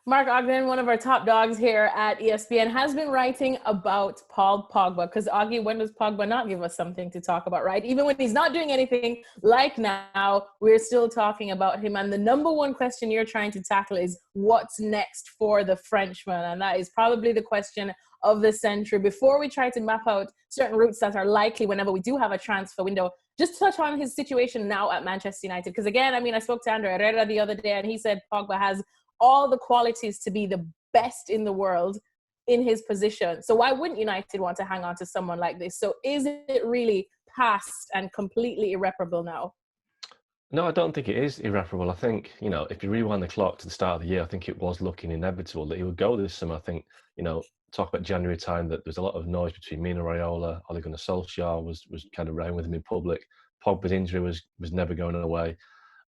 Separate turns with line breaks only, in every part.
Mark Ogden, one of our top dogs here at ESPN, has been writing about Paul Pogba. Because, Augie, when does Pogba not give us something to talk about, right? Even when he's not doing anything like now, we're still talking about him. And the number one question you're trying to tackle is what's next for the Frenchman? And that is probably the question of the century. Before we try to map out certain routes that are likely whenever we do have a transfer window, just touch on his situation now at Manchester United. Because, again, I mean, I spoke to Andre Herrera the other day, and he said Pogba has all the qualities to be the best in the world in his position. So why wouldn't United want to hang on to someone like this? So is it really past and completely irreparable now?
No, I don't think it is irreparable. I think, if you rewind the clock to the start of the year, I think it was looking inevitable that he would go this summer. I think, talk about January time, that there's a lot of noise between Mino Raiola, Ole Gunnar Solskjaer was kind of around with him in public. Pogba's injury was never going away.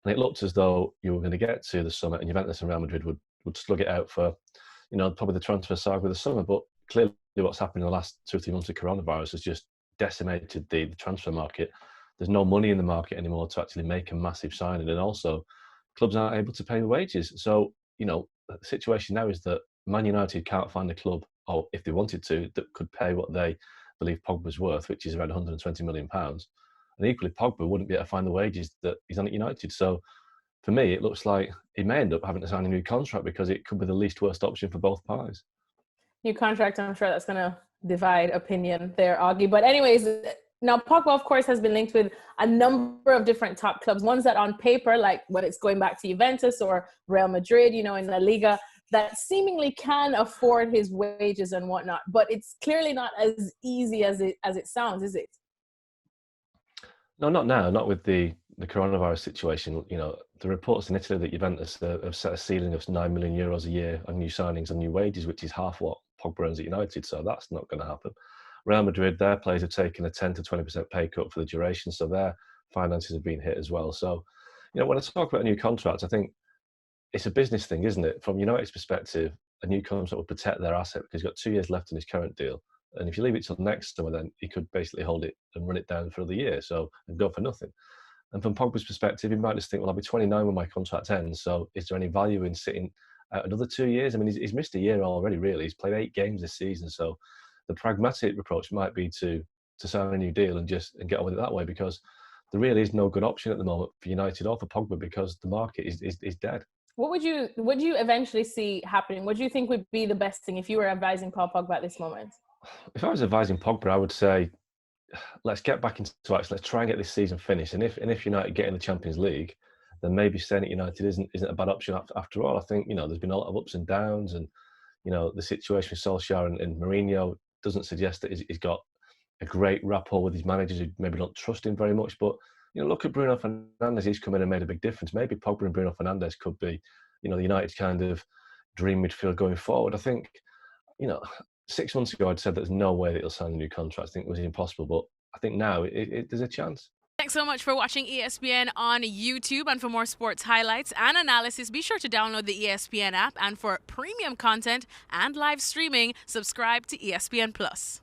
And it looked as though you were going to get to the summer and Juventus and Real Madrid would slug it out for, probably the transfer saga of the summer. But clearly what's happened in the last 2 or 3 months of coronavirus has just decimated the transfer market. There's no money in the market anymore to actually make a massive signing. And also, clubs aren't able to pay the wages. So, the situation now is that Man United can't find a club, or if they wanted to, that could pay what they believe Pogba's worth, which is around £120 million. And equally, Pogba wouldn't be able to find the wages that he's on at United. So for me, it looks like he may end up having to sign a new contract because it could be the least worst option for both parties.
New contract, I'm sure that's going to divide opinion there, Augie. But anyways, now Pogba, of course, has been linked with a number of different top clubs, ones that on paper, like when it's going back to Juventus or Real Madrid, in La Liga, that seemingly can afford his wages and whatnot. But it's clearly not as easy as it sounds, is it?
No, not now, not with the coronavirus situation. The reports in Italy that Juventus have set a ceiling of €9 million a year on new signings and new wages, which is half what Pogba earns at United. So that's not going to happen. Real Madrid, their players have taken a 10 to 20% pay cut for the duration, so their finances have been hit as well. So, when I talk about a new contract, I think it's a business thing, isn't it? From United's perspective, a new contract will protect their asset because he's got 2 years left in his current deal. And if you leave it till next summer, then he could basically hold it and run it down for another year, and go for nothing. And from Pogba's perspective, he might just think, well, I'll be 29 when my contract ends, so is there any value in sitting out another 2 years? I mean, he's missed a year already, really. He's played 8 games this season, so the pragmatic approach might be to sign a new deal and get on with it that way, because there really is no good option at the moment for United or for Pogba because the market is dead.
What would you eventually see happening? What do you think would be the best thing if you were advising Paul Pogba at this moment?
If I was advising Pogba, I would say, let's get back into action. Let's try and get this season finished. And if United get in the Champions League, then maybe staying at United isn't a bad option after all. I think, there's been a lot of ups and downs, and, the situation with Solskjaer and Mourinho doesn't suggest that he's got a great rapport with his managers who maybe don't trust him very much. But, look at Bruno Fernandes. He's come in and made a big difference. Maybe Pogba and Bruno Fernandes could be, the United kind of dream midfield going forward. I think, 6 months ago, I'd said there's no way that he'll sign a new contract. I think it was impossible. But I think now there's a chance.
Thanks so much for watching ESPN on YouTube. And for more sports highlights and analysis, be sure to download the ESPN app. And for premium content and live streaming, subscribe to ESPN Plus.